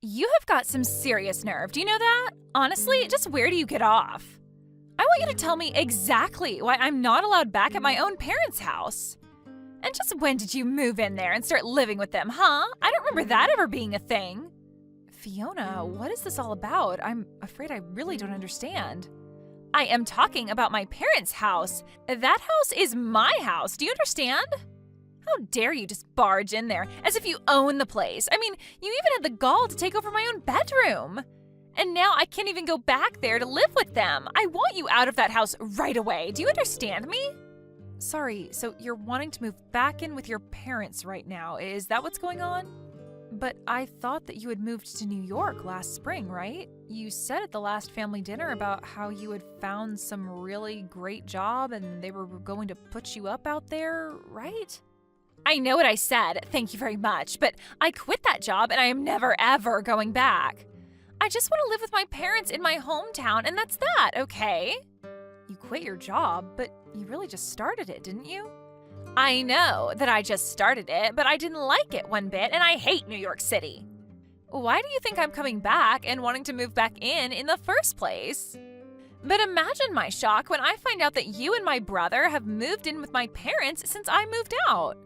You have got some serious nerve, do you know that? Honestly, just where do you get off? I want you to tell me exactly why I'm not allowed back at my own parents' house. And just when did you move in there and start living with them, huh? I don't remember that ever being a thing. Fiona, what is this all about? I'm afraid I really don't understand. I am talking about my parents' house. That house is my house, do you understand? How dare you just barge in there as if you own the place? I mean, you even had the gall to take over my own bedroom. And now I can't even go back there to live with them. I want you out of that house right away. Do you understand me? Sorry, so you're wanting to move back in with your parents right now. Is that what's going on? But I thought that you had moved to New York last spring, right? You said at the last family dinner about how you had found some really great job and they were going to put you up out there, right? I know what I said, thank you very much, but I quit that job and I am never ever going back. I just want to live with my parents in my hometown and that's that, okay? You quit your job, but you really just started it, didn't you? I know that I just started it, but I didn't like it one bit and I hate New York City. Why do you think I'm coming back and wanting to move back in the first place? But imagine my shock when I find out that you and my brother have moved in with my parents since I moved out.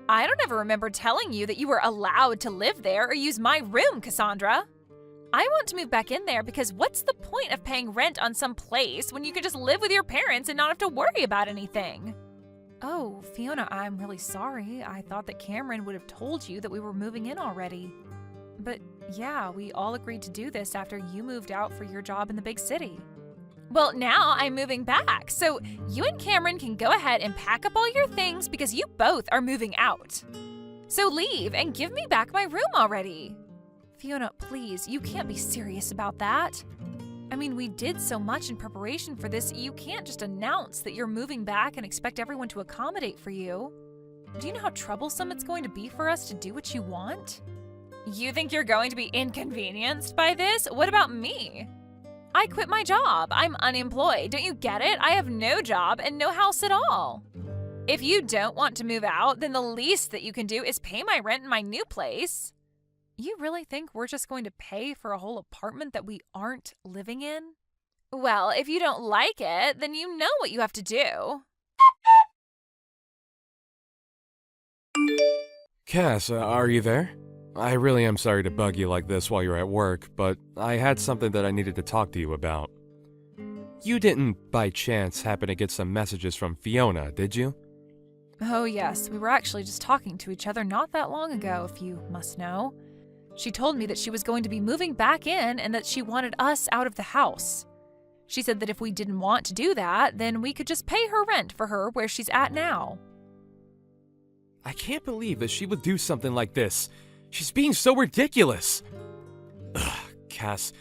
I don't ever remember telling you that you were allowed to live there or use my room, Cassandra. I want to move back in there because what's the point of paying rent on some place when you can just live with your parents and not have to worry about anything? Oh, Fiona, I'm really sorry. I thought that Cameron would have told you that we were moving in already. But yeah, we all agreed to do this after you moved out for your job in the big city. Well, now I'm moving back, so you and Cameron can go ahead and pack up all your things because you both are moving out. So leave and give me back my room already. Fiona, please, you can't be serious about that. I mean, we did so much in preparation for this, you can't just announce that you're moving back and expect everyone to accommodate for you. Do you know how troublesome it's going to be for us to do what you want? You think you're going to be inconvenienced by this? What about me? I quit my job. I'm unemployed. Don't you get it? I have no job and no house at all. If you don't want to move out, then the least that you can do is pay my rent in my new place. You really think we're just going to pay for a whole apartment that we aren't living in? Well, if you don't like it, then you know what you have to do. Cass, are you there? I really am sorry to bug you like this while you're at work, but I had something that I needed to talk to you about. You didn't, by chance, happen to get some messages from Fiona, did you? Oh yes, we were actually just talking to each other not that long ago, if you must know. She told me that she was going to be moving back in and that she wanted us out of the house. She said that if we didn't want to do that, then we could just pay her rent for her where she's at now. I can't believe that she would do something like this. She's being so ridiculous. Ugh, Cass,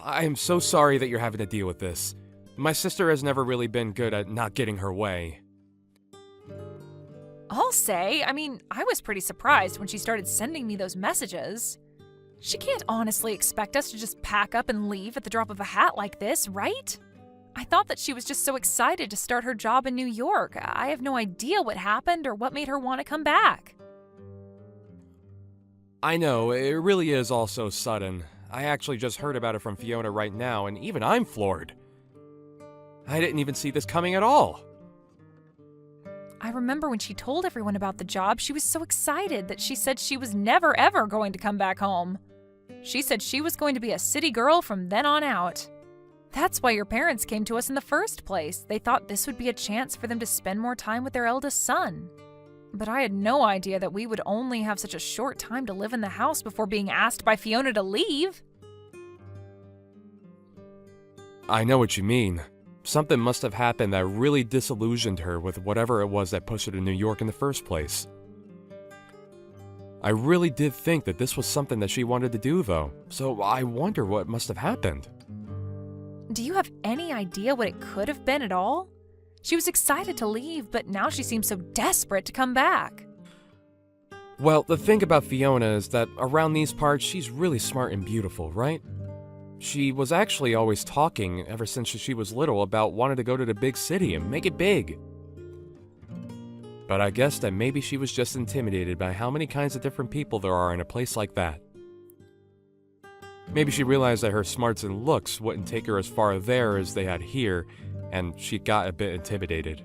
I am so sorry that you're having to deal with this. My sister has never really been good at not getting her way. I'll say, I was pretty surprised when she started sending me those messages. She can't honestly expect us to just pack up and leave at the drop of a hat like this, right? I thought that she was just so excited to start her job in New York. I have no idea what happened or what made her want to come back. I know, it really is all so sudden. I actually just heard about it from Fiona right now, and even I'm floored. I didn't even see this coming at all. I remember when she told everyone about the job, she was so excited that she said she was never ever going to come back home. She said she was going to be a city girl from then on out. That's why your parents came to us in the first place. They thought this would be a chance for them to spend more time with their eldest son. But I had no idea that we would only have such a short time to live in the house before being asked by Fiona to leave. I know what you mean. Something must have happened that really disillusioned her with whatever it was that pushed her to New York in the first place. I really did think that this was something that she wanted to do, though, so I wonder what must have happened. Do you have any idea what it could have been at all? She was excited to leave, but now she seems so desperate to come back. Well, the thing about Fiona is that around these parts, she's really smart and beautiful, right? She was actually always talking, ever since she was little, about wanting to go to the big city and make it big. But I guess that maybe she was just intimidated by how many kinds of different people there are in a place like that. Maybe she realized that her smarts and looks wouldn't take her as far there as they had here, and she got a bit intimidated.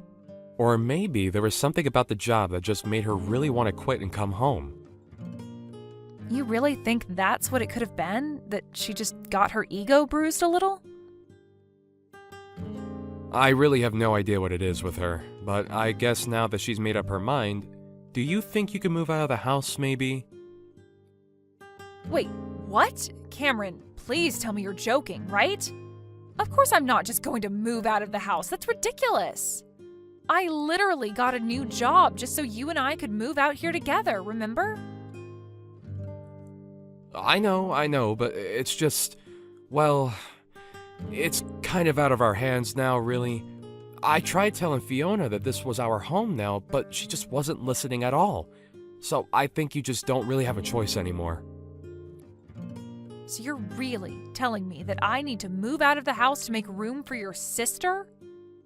Or maybe there was something about the job that just made her really want to quit and come home. You really think that's what it could have been? That she just got her ego bruised a little? I really have no idea what it is with her, but I guess now that she's made up her mind, do you think you could move out of the house maybe? Wait, what? Cameron, please tell me you're joking, right? Of course I'm not just going to move out of the house. That's ridiculous. I literally got a new job just so you and I could move out here together, remember? I know, but it's just, well, it's kind of out of our hands now, really. I tried telling Fiona that this was our home now, but she just wasn't listening at all. So I think you just don't really have a choice anymore. So you're really telling me that I need to move out of the house to make room for your sister?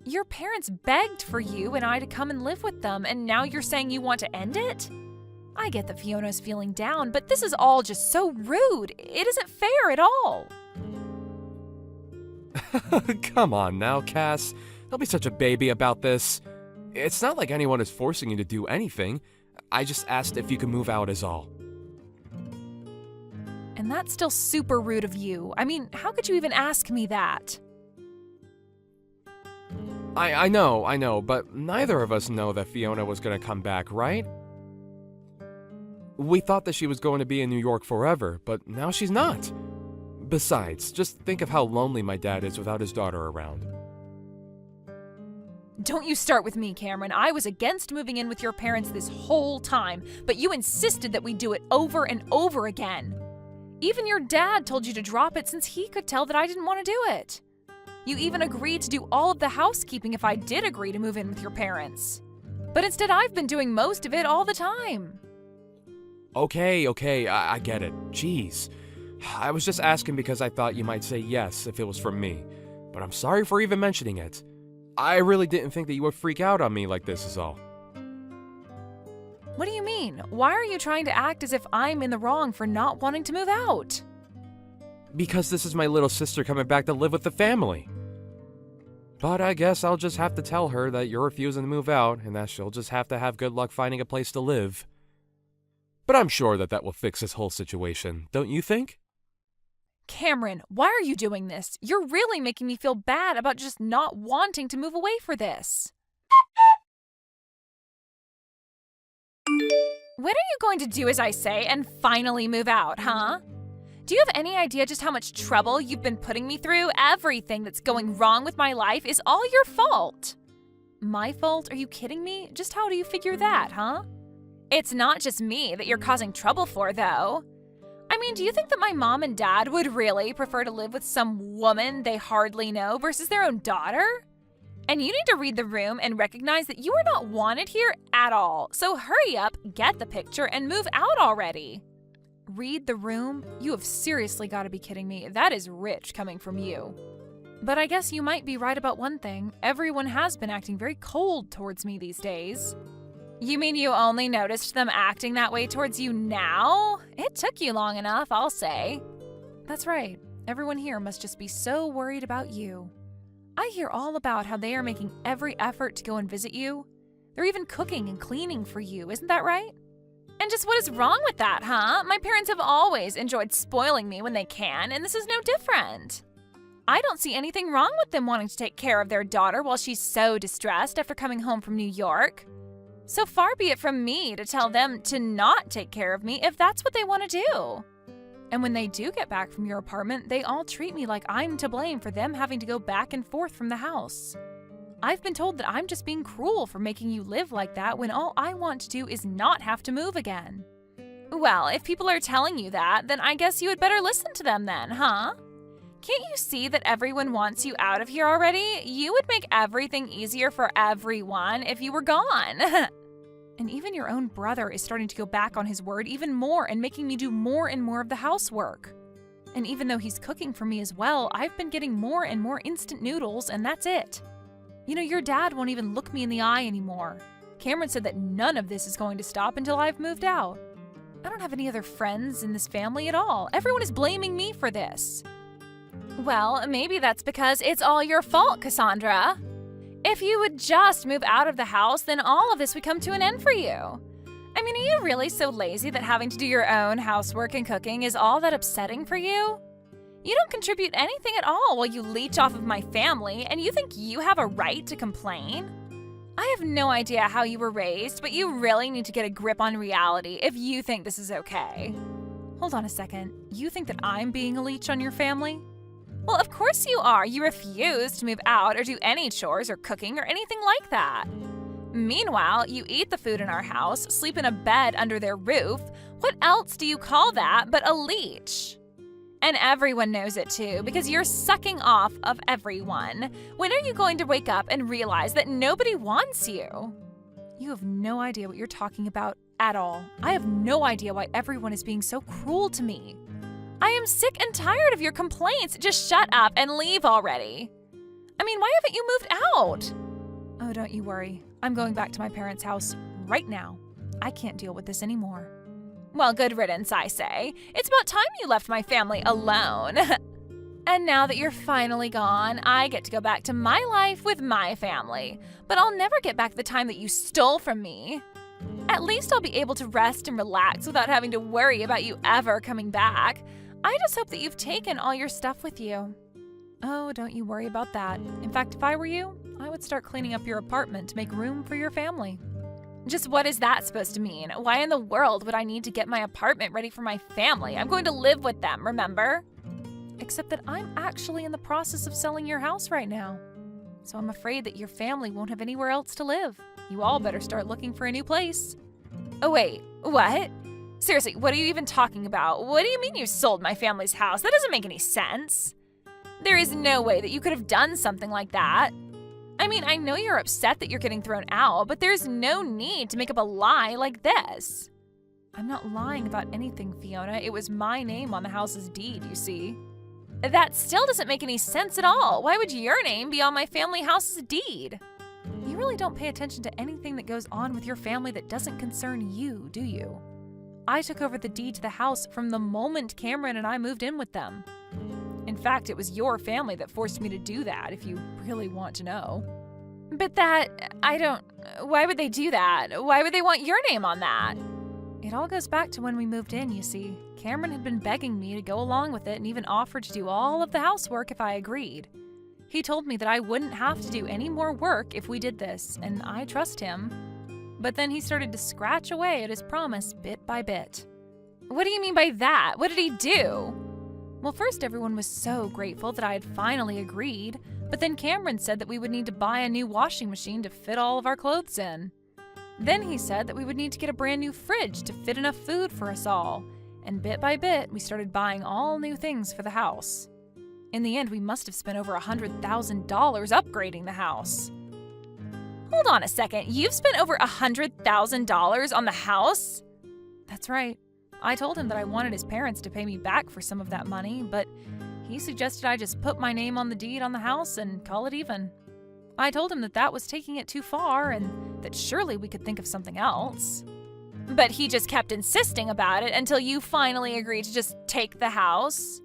Your parents begged for you and I to come and live with them, and now you're saying you want to end it? I get that Fiona's feeling down, but this is all just so rude. It isn't fair at all. Come on now, Cass. Don't be such a baby about this. It's not like anyone is forcing you to do anything. I just asked if you could move out is all. And that's still super rude of you. I mean, how could you even ask me that? I know, but neither of us know that Fiona was gonna come back, right? We thought that she was going to be in New York forever, but now she's not. Besides, just think of how lonely my dad is without his daughter around. Don't you start with me, Cameron. I was against moving in with your parents this whole time, but you insisted that we do it over and over again. Even your dad told you to drop it since he could tell that I didn't want to do it. You even agreed to do all of the housekeeping if I did agree to move in with your parents. But instead, I've been doing most of it all the time. Okay, I get it. Jeez. I was just asking because I thought you might say yes if it was from me. But I'm sorry for even mentioning it. I really didn't think that you would freak out on me like this is all. What do you mean? Why are you trying to act as if I'm in the wrong for not wanting to move out? Because this is my little sister coming back to live with the family. But I guess I'll just have to tell her that you're refusing to move out and that she'll just have to have good luck finding a place to live. But I'm sure that will fix this whole situation, don't you think? Cameron, why are you doing this? You're really making me feel bad about just not wanting to move away for this. When are you going to do as I say and finally move out, huh? Do you have any idea just how much trouble you've been putting me through? Everything that's going wrong with my life is all your fault. My fault? Are you kidding me? Just how do you figure that, huh? It's not just me that you're causing trouble for, though. I mean, do you think that my mom and dad would really prefer to live with some woman they hardly know versus their own daughter? And you need to read the room and recognize that you are not wanted here at all. So hurry up, get the picture, and move out already. Read the room? You have seriously got to be kidding me. That is rich coming from you. But I guess you might be right about one thing. Everyone has been acting very cold towards me these days. You mean you only noticed them acting that way towards you now? It took you long enough, I'll say. That's right. Everyone here must just be so worried about you. I hear all about how they are making every effort to go and visit you. They're even cooking and cleaning for you, isn't that right? And just what is wrong with that, huh? My parents have always enjoyed spoiling me when they can, and this is no different. I don't see anything wrong with them wanting to take care of their daughter while she's so distressed after coming home from New York. So far be it from me to tell them to not take care of me if that's what they want to do. And when they do get back from your apartment, they all treat me like I'm to blame for them having to go back and forth from the house. I've been told that I'm just being cruel for making you live like that when all I want to do is not have to move again. Well, if people are telling you that, then I guess you had better listen to them then, huh? Can't you see that everyone wants you out of here already? You would make everything easier for everyone if you were gone. And even your own brother is starting to go back on his word even more and making me do more and more of the housework. And even though he's cooking for me as well, I've been getting more and more instant noodles, and that's it. You know, your dad won't even look me in the eye anymore. Cameron said that none of this is going to stop until I've moved out. I don't have any other friends in this family at all. Everyone is blaming me for this. Well, maybe that's because it's all your fault, Cassandra. If you would just move out of the house, then all of this would come to an end for you. I mean, are you really so lazy that having to do your own housework and cooking is all that upsetting for you? You don't contribute anything at all while you leech off of my family, and you think you have a right to complain? I have no idea how you were raised, but you really need to get a grip on reality if you think this is okay. Hold on a second. You think that I'm being a leech on your family? Well, of course you are. You refuse to move out or do any chores or cooking or anything like that. Meanwhile, you eat the food in our house, sleep in a bed under their roof. What else do you call that but a leech? And everyone knows it too, because you're sucking off of everyone. When are you going to wake up and realize that nobody wants you? You have no idea what you're talking about at all. I have no idea why everyone is being so cruel to me. I am sick and tired of your complaints. Just shut up and leave already. I mean, why haven't you moved out? Oh, don't you worry. I'm going back to my parents' house right now. I can't deal with this anymore. Well, good riddance, I say. It's about time you left my family alone. And now that you're finally gone, I get to go back to my life with my family. But I'll never get back the time that you stole from me. At least I'll be able to rest and relax without having to worry about you ever coming back. I just hope that you've taken all your stuff with you. Oh, don't you worry about that. In fact, if I were you, I would start cleaning up your apartment to make room for your family. Just what is that supposed to mean? Why in the world would I need to get my apartment ready for my family? I'm going to live with them, remember? Except that I'm actually in the process of selling your house right now. So I'm afraid that your family won't have anywhere else to live. You all better start looking for a new place. Oh wait, what? Seriously, what are you even talking about? What do you mean you sold my family's house? That doesn't make any sense. There is no way that you could have done something like that. I mean, I know you're upset that you're getting thrown out, but there's no need to make up a lie like this. I'm not lying about anything, Fiona. It was my name on the house's deed, you see. That still doesn't make any sense at all. Why would your name be on my family house's deed? You really don't pay attention to anything that goes on with your family that doesn't concern you, do you? I took over the deed to the house from the moment Cameron and I moved in with them. In fact, it was your family that forced me to do that, if you really want to know. But why would they do that? Why would they want your name on that? It all goes back to when we moved in, you see. Cameron had been begging me to go along with it and even offered to do all of the housework if I agreed. He told me that I wouldn't have to do any more work if we did this, and I trust him. But then he started to scratch away at his promise bit by bit. What do you mean by that? What did he do? Well, first everyone was so grateful that I had finally agreed, but then Cameron said that we would need to buy a new washing machine to fit all of our clothes in. Then he said that we would need to get a brand new fridge to fit enough food for us all, and bit by bit we started buying all new things for the house. In the end, we must have spent over $100,000 upgrading the house. Hold on a second, you've spent over $100,000 on the house? That's right. I told him that I wanted his parents to pay me back for some of that money, but he suggested I just put my name on the deed on the house and call it even. I told him that that was taking it too far and that surely we could think of something else. But he just kept insisting about it until you finally agreed to just take the house.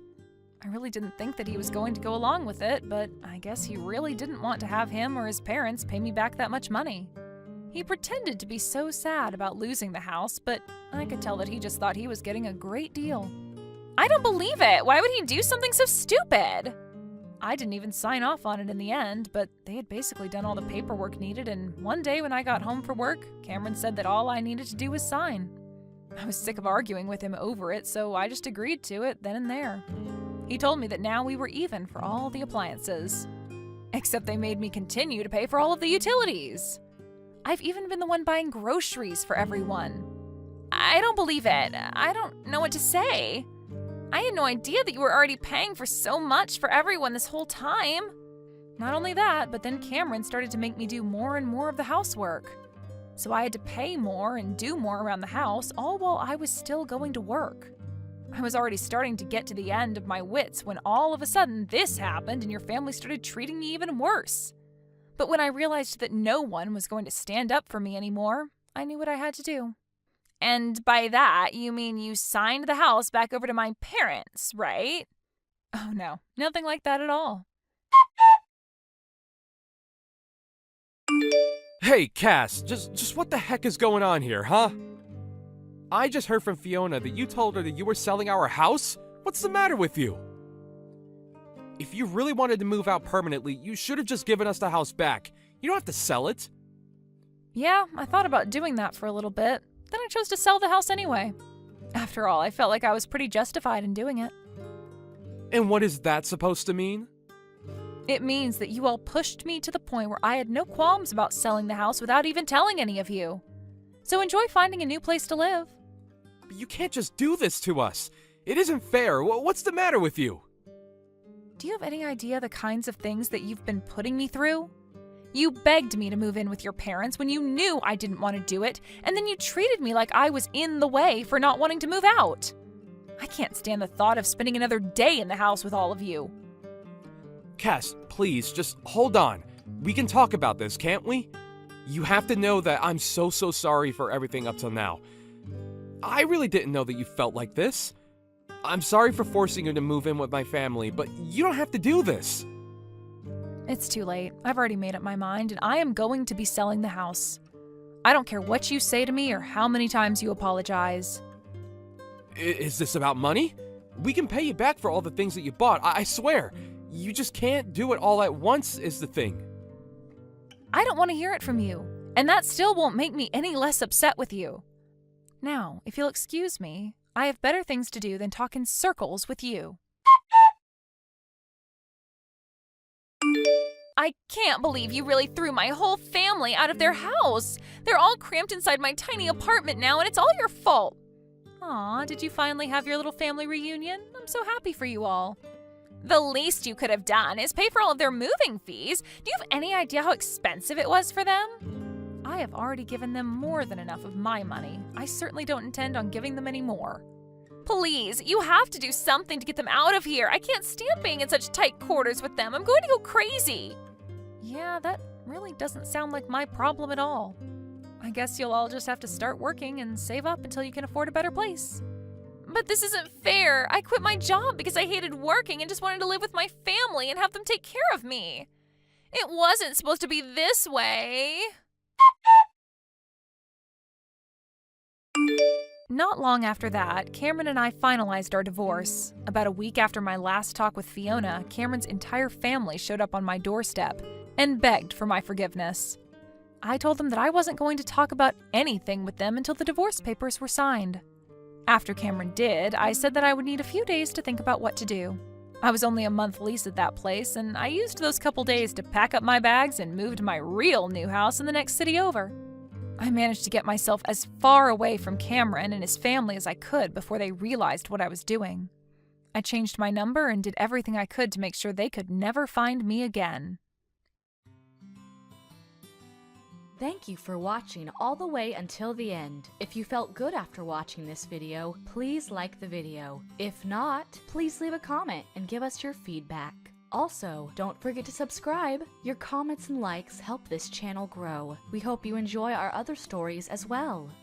I really didn't think that he was going to go along with it, but I guess he really didn't want to have him or his parents pay me back that much money. He pretended to be so sad about losing the house, but I could tell that he just thought he was getting a great deal. I don't believe it. Why would he do something so stupid? I didn't even sign off on it in the end, but they had basically done all the paperwork needed, and one day when I got home from work, Cameron said that all I needed to do was sign. I was sick of arguing with him over it, so I just agreed to it then and there. He told me that now we were even for all the appliances. Except they made me continue to pay for all of the utilities. I've even been the one buying groceries for everyone. I don't believe it. I don't know what to say. I had no idea that you were already paying for so much for everyone this whole time. Not only that, but then Cameron started to make me do more and more of the housework. So I had to pay more and do more around the house, all while I was still going to work. I was already starting to get to the end of my wits when all of a sudden this happened and your family started treating me even worse. But when I realized that no one was going to stand up for me anymore, I knew what I had to do. And by that, you mean you signed the house back over to my parents, right? Oh no, nothing like that at all. Hey, Cass, just what the heck is going on here, huh? I just heard from Fiona that you told her that you were selling our house? What's the matter with you? If you really wanted to move out permanently, you should have just given us the house back. You don't have to sell it. Yeah, I thought about doing that for a little bit. Then I chose to sell the house anyway. After all, I felt like I was pretty justified in doing it. And what is that supposed to mean? It means that you all pushed me to the point where I had no qualms about selling the house without even telling any of you. So enjoy finding a new place to live. But you can't just do this to us. It isn't fair. What's the matter with you? Do you have any idea the kinds of things that you've been putting me through? You begged me to move in with your parents when you knew I didn't want to do it, and then you treated me like I was in the way for not wanting to move out. I can't stand the thought of spending another day in the house with all of you. Cass, please, just hold on. We can talk about this, can't we? You have to know that I'm so sorry for everything up till now. I really didn't know that you felt like this. I'm sorry for forcing you to move in with my family, but you don't have to do this. It's too late. I've already made up my mind, and I am going to be selling the house. I don't care what you say to me or how many times you apologize. Is this about money? We can pay you back for all the things that you bought, I swear. You just can't do it all at once is the thing. I don't want to hear it from you, and that still won't make me any less upset with you. Now, if you'll excuse me, I have better things to do than talk in circles with you. I can't believe you really threw my whole family out of their house. They're all cramped inside my tiny apartment now, and it's all your fault. Aw, did you finally have your little family reunion? I'm so happy for you all. The least you could have done is pay for all of their moving fees. Do you have any idea how expensive it was for them? I have already given them more than enough of my money. I certainly don't intend on giving them any more. Please, you have to do something to get them out of here. I can't stand being in such tight quarters with them. I'm going to go crazy. Yeah, that really doesn't sound like my problem at all. I guess you'll all just have to start working and save up until you can afford a better place. But this isn't fair. I quit my job because I hated working and just wanted to live with my family and have them take care of me. It wasn't supposed to be this way. Not long after that, Cameron and I finalized our divorce. About a week after my last talk with Fiona, Cameron's entire family showed up on my doorstep and begged for my forgiveness. I told them that I wasn't going to talk about anything with them until the divorce papers were signed. After Cameron did, I said that I would need a few days to think about what to do. I was only a month lease at that place, and I used those couple days to pack up my bags and move to my real new house in the next city over. I managed to get myself as far away from Cameron and his family as I could before they realized what I was doing. I changed my number and did everything I could to make sure they could never find me again. Thank you for watching all the way until the end. If you felt good after watching this video, please like the video. If not, please leave a comment and give us your feedback. Also, don't forget to subscribe. Your comments and likes help this channel grow. We hope you enjoy our other stories as well.